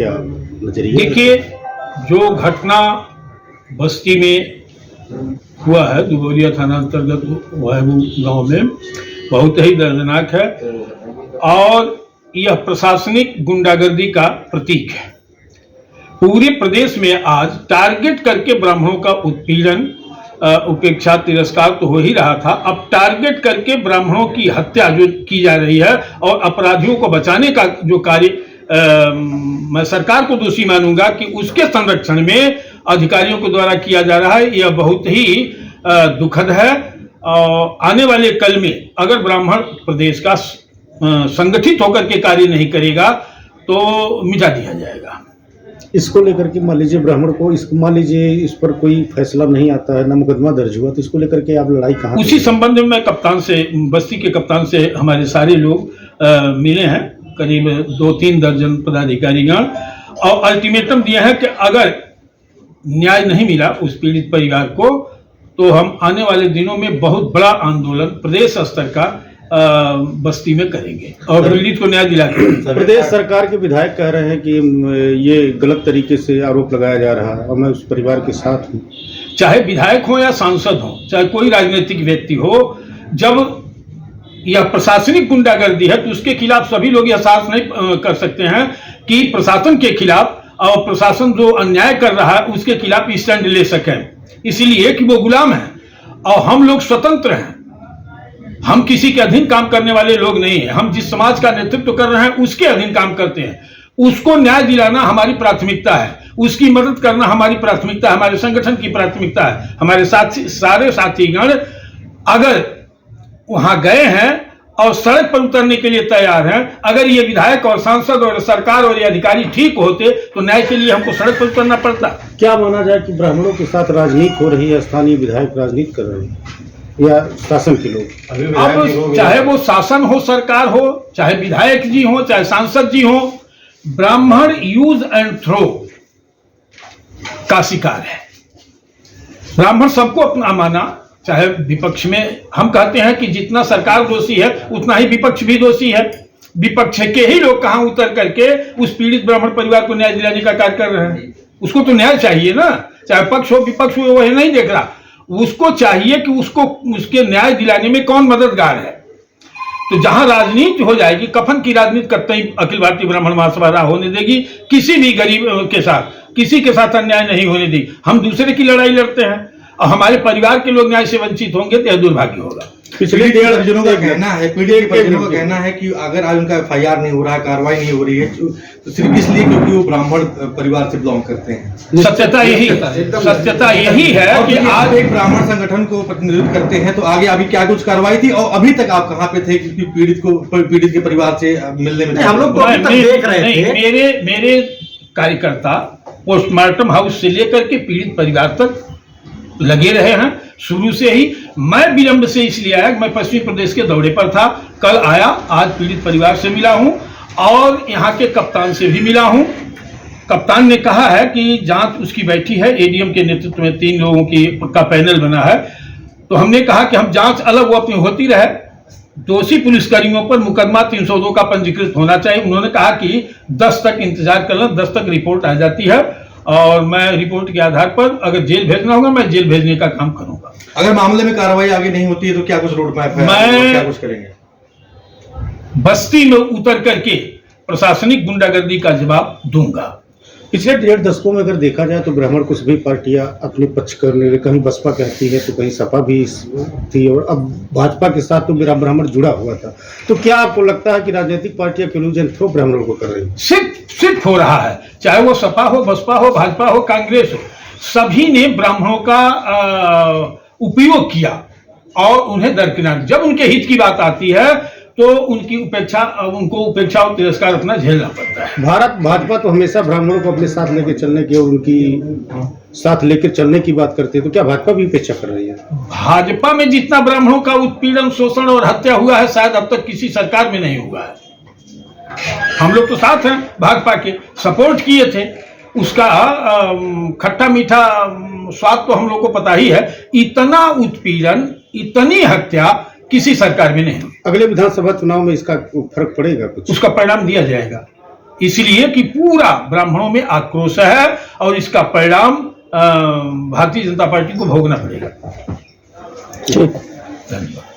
क्या नजरिया? देखिए, जो घटना बस्ती में हुआ है, दुबौलिया थाना अंतर्गत वहबू गांव में, बहुत ही दर्दनाक है और यह प्रशासनिक गुंडागर्दी का प्रतीक है। पूरे प्रदेश में आज टारगेट करके ब्राह्मणों का उत्पीड़न, उपेक्षा, तिरस्कार तो हो ही रहा था, अब टारगेट करके ब्राह्मणों की हत्या जो की जा रही है और अपराधियों को बचाने का जो कार्य, मैं सरकार को दोषी मानूंगा कि उसके संरक्षण में अधिकारियों के द्वारा किया जा रहा है। यह बहुत ही दुखद है और आने वाले कल में अगर ब्राह्मण प्रदेश का संगठित होकर के कार्य नहीं करेगा तो मिटा दिया जाएगा। इसको लेकर के मान लीजिए ब्राह्मण को, मान लीजिए इस पर कोई फैसला नहीं आता है, ना मुकदमा दर्ज हुआ, तो इसको लेकर के आप लड़ाई कहाँ? उसी संबंध में मैं कप्तान से, बस्ती के कप्तान से हमारे सारे लोग मिले हैं, करीब 2-3 दर्जन पदाधिकारीगण, और अल्टीमेटम दिए हैं कि अगर न्याय नहीं मिला उस पीड़ित परिवार को तो हम आने वाले दिनों में बहुत बड़ा आंदोलन प्रदेश स्तर का बस्ती में करेंगे और पीड़ित को न्याय दिलाएंगे। प्रदेश सरकार के विधायक कह रहे हैं कि ये गलत तरीके से आरोप लगाया जा रहा है और मैं उस परिवार के साथ हूँ। चाहे विधायक हो या सांसद हो, चाहे कोई राजनीतिक व्यक्ति हो, जब यह प्रशासनिक गुंडागर्दी है तो उसके खिलाफ सभी लोग यह साहस नहीं कर सकते हैं कि प्रशासन के खिलाफ और प्रशासन जो अन्याय कर रहा है उसके खिलाफ स्टैंड ले सकें, इसलिए कि वो गुलाम है और हम लोग स्वतंत्र हैं। हम किसी के अधीन काम करने वाले लोग नहीं हैं। हम जिस समाज का नेतृत्व कर रहे हैं उसके अधीन काम करते हैं। उसको न्याय दिलाना हमारी प्राथमिकता है, उसकी मदद करना हमारी प्राथमिकता है, हमारे संगठन की प्राथमिकता है। हमारे सारे साथीगण अगर वहां गए हैं और सड़क पर उतरने के लिए तैयार हैं, अगर ये विधायक और सांसद और सरकार और ये अधिकारी ठीक होते तो न्याय के लिए हमको सड़क पर उतरना पड़ता। क्या माना जाए कि ब्राह्मणों के साथ राजनीति हो रही है, स्थानीय विधायक राजनीति कर रहे हैं या शासन के लोग? अब चाहे वो शासन हो, सरकार हो, चाहे विधायक जी हो, चाहे सांसद जी हो, ब्राह्मण यूज एंड थ्रो का शिकार है। ब्राह्मण सबको अपना माना, चाहे विपक्ष में हम कहते हैं कि जितना सरकार दोषी है उतना ही विपक्ष भी दोषी है। विपक्ष के ही लोग कहां उतर करके उस पीड़ित ब्राह्मण परिवार को न्याय दिलाने का कार्य कर रहे हैं। उसको तो न्याय चाहिए ना, चाहे पक्ष हो विपक्ष हो, वह नहीं देख रहा। उसको चाहिए कि उसको उसके न्याय दिलाने में कौन मददगार है। तो जहां राजनीति हो जाएगी, कफन की राजनीति करते ही अखिल भारतीय ब्राह्मण महासभा राह होने देगी, किसी भी गरीब के साथ, किसी के साथ अन्याय नहीं होने देगी। हम दूसरे की लड़ाई लड़ते हैं और हमारे परिवार के लोग न्याय से वंचित होंगे तो यह दुर्भाग्य होगा। पिछले 1.5 दिनों का कहना है, पीड़ित परिजनों का कहना है कि अगर आज उनका FIR नहीं हो रहा है, कार्रवाई नहीं हो रही है, तो सिर्फ इसलिए क्योंकि वो ब्राह्मण परिवार से बिलोंग करते हैं। सत्यता यही है कि आप एक ब्राह्मण संगठन को प्रतिनिधित्व करते हैं, तो आगे अभी क्या कुछ कार्रवाई थी और अभी तक आप कहाँ पे थे क्योंकि पीड़ित के परिवार से मिलने में? हम लोग देख रहे थे, मेरे कार्यकर्ता पोस्टमार्टम हाउस से लेकर के पीड़ित परिवार तक लगे रहे हैं शुरू से ही। मैं विलंब से इसलिए आया, मैं पश्चिमी प्रदेश के दौरे पर था, कल आया, आज पीड़ित परिवार से मिला हूं और यहां के कप्तान से भी मिला हूं। कप्तान ने कहा है कि जांच उसकी बैठी है, ADM के नेतृत्व में 3 लोगों का पैनल बना है। तो हमने कहा कि हम जांच अलग वो अपनी होती रहे, दोषी पुलिसकर्मियों पर मुकदमा 302 का पंजीकृत होना चाहिए। उन्होंने कहा कि 10 तक इंतजार कर लें, 10 तक रिपोर्ट आ जाती है और मैं रिपोर्ट के आधार पर अगर जेल भेजना होगा मैं जेल भेजने का काम करूंगा। अगर मामले में कार्रवाई आगे नहीं होती है तो क्या कुछ रोड मैप है, क्या कुछ करेंगे? बस्ती में उतर करके प्रशासनिक गुंडागर्दी का जवाब दूंगा। पिछले 1.5 दशकों में अगर देखा जाए तो ब्राह्मण को सभी पार्टियां अपने पक्ष करने लगे, कहीं बसपा कहती है तो कहीं सपा भी थी और अब भाजपा के साथ तो मेरा ब्राह्मण जुड़ा हुआ था। तो क्या आपको लगता है कि राजनीतिक पार्टियां क्लूजन थ्रो ब्राह्मणों को कर रही है? सिर्फ हो रहा है, चाहे वो सपा हो, बसपा हो, भाजपा हो, कांग्रेस हो, सभी ने ब्राह्मणों का उपयोग किया और उन्हें दरकिनार, जब उनके हित की बात आती है तो उनको उपेक्षा और तिरस्कार अपना झेलना पड़ता है। भारत भाजपा तो हमेशा ब्राह्मणों को अपने साथ लेकर चलने की और उनकी साथ लेकर चलने की बात करती है, तो क्या भाजपा भी उपेक्षा कर रही है? भाजपा में जितना ब्राह्मणों का उत्पीड़न, शोषण और हत्या हुआ है शायद अब तक किसी सरकार में नहीं हुआ है। हम लोग तो साथ हैं, भाजपा के सपोर्ट किए थे, उसका खट्टा मीठा स्वाद तो हम लोग को पता ही है। इतना उत्पीड़न, इतनी हत्या किसी सरकार में नहीं। अगले विधानसभा चुनाव में इसका फर्क पड़ेगा कुछ? उसका परिणाम दिया जाएगा। इसलिए कि पूरा ब्राह्मणों में आक्रोश है और इसका परिणाम भारतीय जनता पार्टी को भोगना पड़ेगा। ठीक। धन्यवाद।